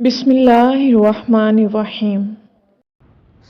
बिस्मिल्लाहिर्रहमानिर्रहीम।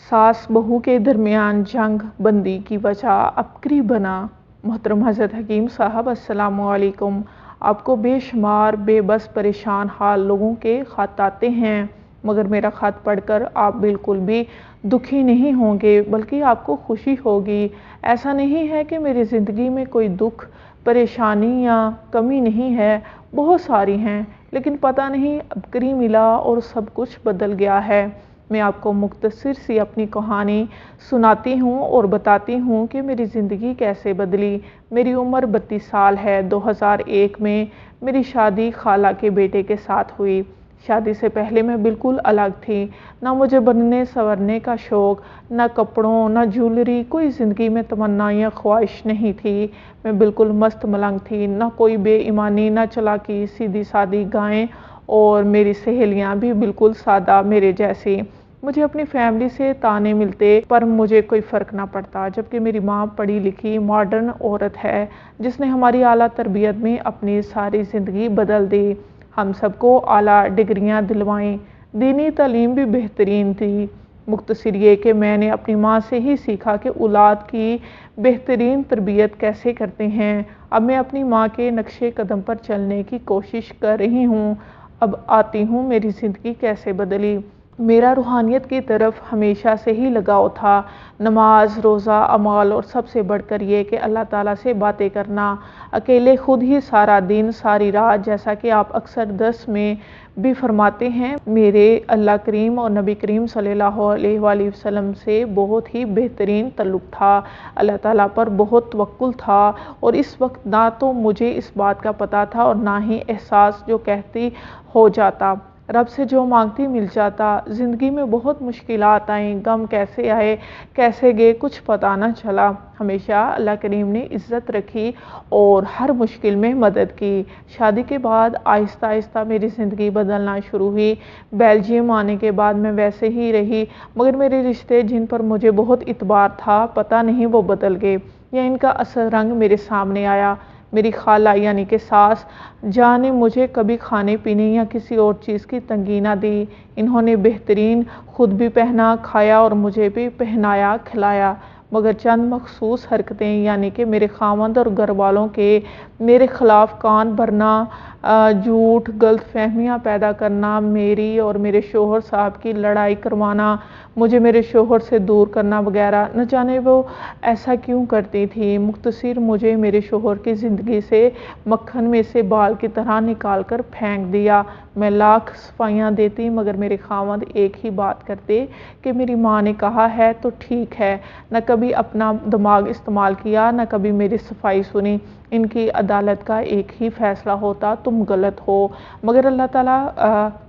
सास बहू के दरमियान जंग बंदी की वजह अबकरी बना। मोहतरम हज़रत हकीम साहब अस्सलामु अलैकुम। आपको बेशुमार बेबस परेशान हाल लोगों के ख़त आते हैं, मगर मेरा ख़त पढ़कर आप बिल्कुल भी दुखी नहीं होंगे, बल्कि आपको खुशी होगी। ऐसा नहीं है कि मेरी ज़िंदगी में कोई दुख, परेशानी या कमी नहीं है, बहुत सारी हैं, लेकिन पता नहीं अबकरी मिला और सब कुछ बदल गया है। मैं आपको मुख्तसर सी अपनी कहानी सुनाती हूँ और बताती हूँ कि मेरी ज़िंदगी कैसे बदली। मेरी उम्र 32 साल है। 2001 में मेरी शादी खाला के बेटे के साथ हुई। शादी से पहले मैं बिल्कुल अलग थी। ना मुझे बनने संवरने का शौक़, ना कपड़ों, ना ज्वेलरी, कोई ज़िंदगी में तमन्ना या ख्वाहिश नहीं थी। मैं बिल्कुल मस्त मलंग थी। ना कोई बेईमानी, ना चालाकी, सीधी सादी गायें, और मेरी सहेलियां भी बिल्कुल सादा मेरे जैसी। मुझे अपनी फैमिली से ताने मिलते, पर मुझे कोई फ़र्क ना पड़ता, जबकि मेरी माँ पढ़ी लिखी मॉडर्न औरत है, जिसने हमारी आला तरबियत में अपनी सारी ज़िंदगी बदल दी। हम सबको आला डिग्रियाँ दिलवाईं, दीनी तालीम भी बेहतरीन थी। मुख्तसर ये कि मैंने अपनी माँ से ही सीखा कि औलाद की बेहतरीन तरबियत कैसे करते हैं। अब मैं अपनी माँ के नक्शे कदम पर चलने की कोशिश कर रही हूँ। अब आती हूँ मेरी ज़िंदगी कैसे बदली। मेरा रूहानियत की तरफ हमेशा से ही लगाव था। नमाज, रोज़ा, अमाल, और सबसे बढ़कर ये कि अल्लाह ताला से बातें करना, अकेले खुद ही सारा दिन सारी रात, जैसा कि आप अक्सर दर्स में भी फरमाते हैं। मेरे अल्लाह करीम और नबी करीम सल्लल्लाहु अलैहि वसल्लम से बहुत ही बेहतरीन तल्लुक़ था। अल्लाह ताला पर बहुत तवक्कुल था, और इस वक्त ना तो मुझे इस बात का पता था और ना ही एहसास जो कहती हो जाता। रब से जो मांगती मिल जाता। ज़िंदगी में बहुत मुश्किलात आईं, गम कैसे आए कैसे गए कुछ पता न चला। हमेशा अल्लाह करीम ने इज़्ज़त रखी और हर मुश्किल में मदद की। शादी के बाद आहिस्ता आहिस्ता मेरी ज़िंदगी बदलना शुरू हुई। बेल्जियम आने के बाद मैं वैसे ही रही, मगर मेरे रिश्ते जिन पर मुझे बहुत इतबार था, पता नहीं वो बदल गए, या इनका असल रंग मेरे सामने आया। मेरी खाला यानी कि सास जान ने मुझे कभी खाने पीने या किसी और चीज़ की तंगी ना दी। इन्होंने बेहतरीन खुद भी पहना, खाया और मुझे भी पहनाया खिलाया, मगर चंद मखसूस हरकतें यानी कि मेरे खावंद और घर वालों के मेरे ख़िलाफ़ कान भरना, झूठ, गलत फहमियाँ पैदा करना, मेरी और मेरे शोहर साहब की लड़ाई करवाना, मुझे मेरे शोहर से दूर करना वगैरह, न जाने वो ऐसा क्यों करती थी। मुख्तसर मुझे मेरे शोहर की ज़िंदगी से मक्खन में से बाल की तरह निकाल कर फेंक दिया। मैं लाख सफाइयाँ देती, मगर मेरे खावंद एक ही बात करते कि मेरी माँ ने कहा है तो ठीक है। न कभी अपना दिमाग इस्तेमाल किया, न कभी मेरी सफाई सुनी। इनकी अदालत का एक ही फ़ैसला होता, तुम गलत हो। मगर अल्लाह ताला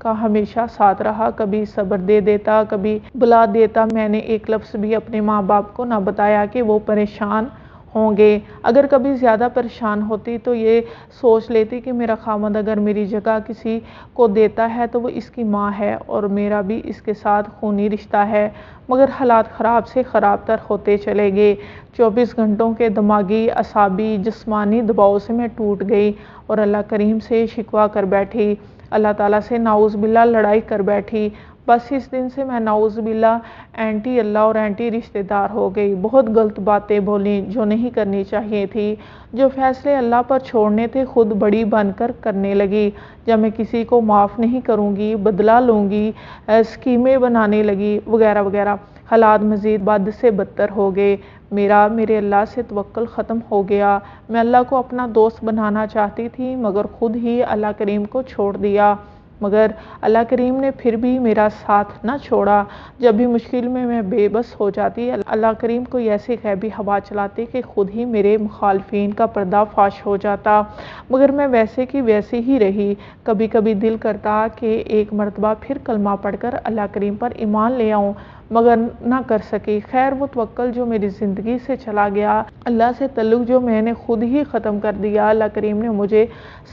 का हमेशा साथ रहा, कभी सब्र दे देता, कभी बुला देता। मैंने एक लफ्ज़ भी अपने माँ बाप को ना बताया कि वो परेशान होंगे। अगर कभी ज़्यादा परेशान होती तो ये सोच लेती कि मेरा खामद अगर मेरी जगह किसी को देता है तो वो इसकी माँ है, और मेरा भी इसके साथ खूनी रिश्ता है। मगर हालात ख़राब से ख़राब तर होते चले गए। 24 घंटों के दिमागी, असाबी, जिस्मानी दबाव से मैं टूट गई और अल्लाह करीम से शिकवा कर बैठी। अल्लाह ताला से नाउज़ बिल्ला लड़ाई कर बैठी। बस इस दिन से मैं नाउज़ बिल्ला एंटी अल्लाह और एंटी रिश्तेदार हो गई। बहुत गलत बातें बोली जो नहीं करनी चाहिए थी। जो फ़ैसले अल्लाह पर छोड़ने थे खुद बड़ी बनकर करने लगी। जब मैं किसी को माफ़ नहीं करूँगी, बदला लूँगी, स्कीमें बनाने लगी वगैरह वगैरह। हालात मज़ीद बद से बदतर हो गए। मेरा मेरे अल्लाह से तवक्कुल ख़त्म हो गया। मैं अल्लाह को अपना दोस्त बनाना चाहती थी, मगर ख़ुद ही अल्लाह करीम को छोड़ दिया। मगर अल्लाह करीम ने फिर भी मेरा साथ न छोड़ा। जब भी मुश्किल में मैं बेबस हो जाती, अल्लाह करीम कोई ऐसे गैबी हवा चलाते कि ख़ुद ही मेरे मुखालफिन का पर्दाफाश हो जाता। मगर मैं वैसे की वैसे ही रही। कभी कभी दिल करता कि एक मरतबा फिर कलमा पढ़कर अल्लाह करीम पर ईमान ले आऊँ, مگر نہ کر سکی۔ خیر وہ توکل جو میری زندگی سے چلا گیا، اللہ سے تعلق جو میں نے خود ہی ختم کر دیا، اللہ کریم نے مجھے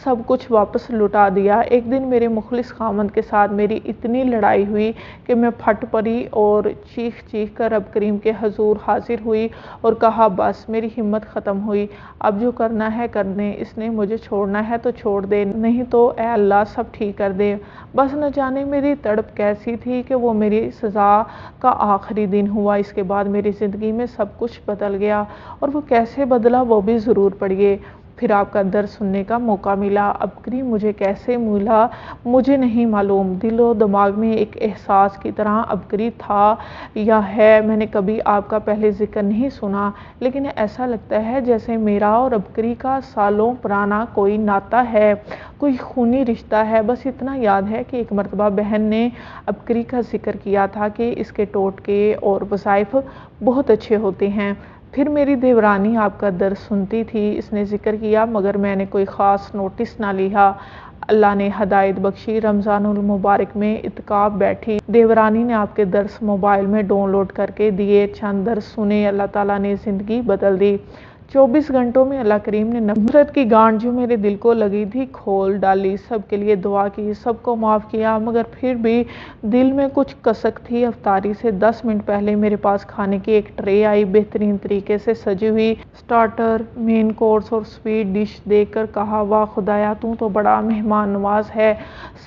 سب کچھ واپس لٹا دیا۔ ایک دن میرے مخلص خاوند کے ساتھ میری اتنی لڑائی ہوئی کہ میں پھٹ پڑی اور چیخ چیخ کر رب کریم کے حضور حاضر ہوئی اور کہا بس میری ہمت ختم ہوئی، اب جو کرنا ہے کر دیں، اس نے مجھے چھوڑنا ہے تو چھوڑ دے، نہیں تو اے اللہ سب ٹھیک کر دے۔ بس نہ جانے میری تڑپ کیسی تھی کہ وہ میری سزا کا آخری دن ہوا۔ اس کے بعد میری زندگی میں سب کچھ بدل گیا، اور وہ کیسے بدلا وہ بھی ضرور پڑھیے۔ پھر آپ کا درد سننے کا موقع ملا۔ عبقری مجھے کیسے ملا مجھے نہیں معلوم، دل و دماغ میں ایک احساس کی طرح عبقری تھا یا ہے، میں نے کبھی آپ کا پہلے ذکر نہیں سنا، لیکن ایسا لگتا ہے جیسے میرا اور عبقری کا سالوں پرانا کوئی ناطہ ہے، کوئی خونی رشتہ ہے۔ بس اتنا یاد ہے کہ ایک مرتبہ بہن نے عبقری کا ذکر کیا تھا کہ اس کے ٹوٹکے اور وظائف بہت اچھے ہوتے ہیں۔ پھر میری دیورانی آپ کا درد سنتی تھی، اس نے ذکر کیا مگر میں نے کوئی خاص نوٹس نہ لیا۔ اللہ نے ہدایت بخشی، رمضان المبارک میں اعتکاف بیٹھی، دیورانی نے آپ کے درس موبائل میں ڈاؤن لوڈ کر کے دیے، چند درس سنے، اللہ تعالیٰ نے زندگی بدل دی۔ 24 گھنٹوں میں اللہ کریم نے نفرت کی گانٹ جو میرے دل کو لگی تھی کھول ڈالی، سب کے لیے دعا کی، سب کو معاف کیا، مگر پھر بھی دل میں کچھ کسک تھی۔ افطاری سے 10 منٹ پہلے میرے پاس کھانے کی ایک ٹرے آئی، بہترین طریقے سے سجی ہوئی، سٹارٹر، مین کورس اور سویٹ ڈش دیکھ کر کہا واہ خدایا تو بڑا مہمان نواز ہے،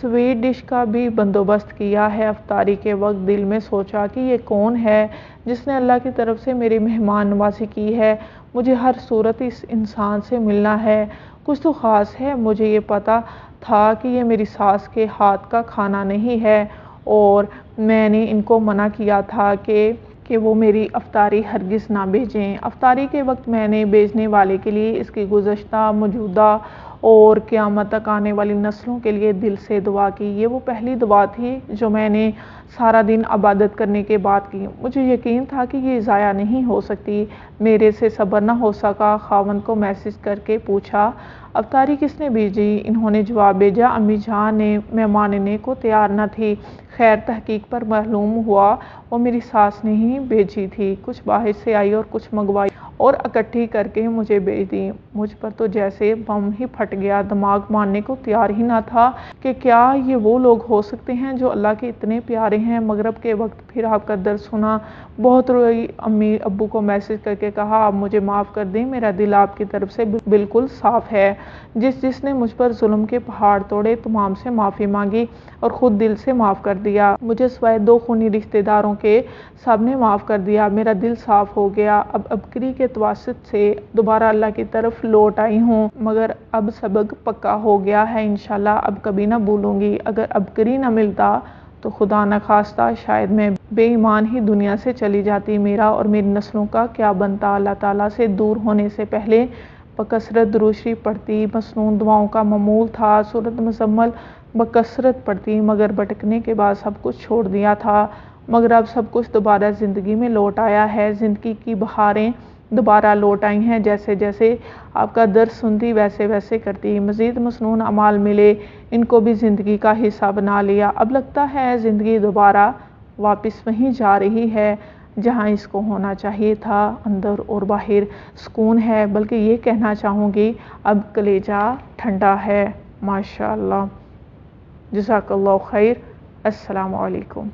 سویٹ ڈش کا بھی بندوبست کیا ہے۔ افطاری کے وقت دل میں سوچا کہ یہ کون ہے جس نے اللہ کی طرف سے میری مہمان نوازی کی ہے، مجھے ہر صورت اس انسان سے ملنا ہے، کچھ تو خاص ہے۔ مجھے یہ پتا تھا کہ یہ میری ساس کے ہاتھ کا کھانا نہیں ہے، اور میں نے ان کو منع کیا تھا کہ وہ میری افطاری ہرگز نہ بھیجیں۔ افطاری کے وقت میں نے بھیجنے والے کے لیے، اس کی گزشتہ، موجودہ اور قیامت تک آنے والی نسلوں کے لیے دل سے دعا کی۔ یہ وہ پہلی دعا تھی جو میں نے سارا دن عبادت کرنے کے بعد کی۔ مجھے یقین تھا کہ یہ ضائع نہیں ہو سکتی، میرے سے صبر نہ ہو سکا۔ خاوند کو میسج کر کے پوچھا افطاری کس نے بھیجی؟ انہوں نے جواب بھیجا امی جان نے، میں ماننے کو تیار نہ تھی۔ خیر تحقیق پر معلوم ہوا وہ میری ساس نے ہی بھیجی تھی، کچھ باہر سے آئی اور کچھ منگوائی اور اکٹھی کر کے مجھے بھیج دی۔ مجھ پر تو جیسے بم ہی پھٹ گیا، دماغ ماننے کو تیار ہی نہ تھا کہ کیا یہ وہ لوگ ہو سکتے ہیں جو اللہ کے اتنے پیارے ہیں۔ مغرب کے وقت پھر آپ کا درد سنا، بہت روئی، امی ابو کو میسج کر کے کہا آپ مجھے معاف کر دیں، میرا دل آپ کی طرف سے بالکل صاف ہے۔ جس نے مجھ پر ظلم کے پہاڑ توڑے، تمام سے معافی مانگی اور خود دل سے معاف کر دیا۔ مجھے سوائے 2 خونی رشتہ داروں کے سب نے معاف کر دیا، میرا دل صاف ہو گیا۔ اب عبقری کے توسط سے دوبارہ اللہ کی طرف لوٹ آئی ہوں، مگر اب سبق پکا ہو گیا ہے، انشاءاللہ اب کبھی نہ بھولوں گی۔ اگر عبقری نہ ملتا تو خدا نخواستہ شاید میں بے ایمان ہی دنیا سے چلی جاتی، میرا اور میری نسلوں کا کیا بنتا۔ اللہ تعالیٰ سے دور ہونے سے پہلے بکثرت درود شریف پڑھتی، مسنون دعاؤں کا معمول تھا، سورۃ مزمل بکثرت پڑھتی، مگر بھٹکنے کے بعد سب کچھ چھوڑ دیا تھا، مگر اب سب کچھ دوبارہ زندگی میں لوٹ آیا ہے، زندگی کی بہاریں دوبارہ لوٹ آئی ہیں، جیسے جیسے آپ کا درد سنتی ویسے ویسے کرتی، مزید مسنون اعمال ملے، ان کو بھی زندگی کا حصہ بنا لیا۔ اب لگتا ہے زندگی دوبارہ واپس وہیں جا رہی ہے جہاں اس کو ہونا چاہیے تھا، اندر اور باہر سکون ہے، بلکہ یہ کہنا چاہوں گی اب کلیجہ ٹھنڈا ہے، ماشاءاللہ۔ جزاک اللہ خیر، السلام علیکم۔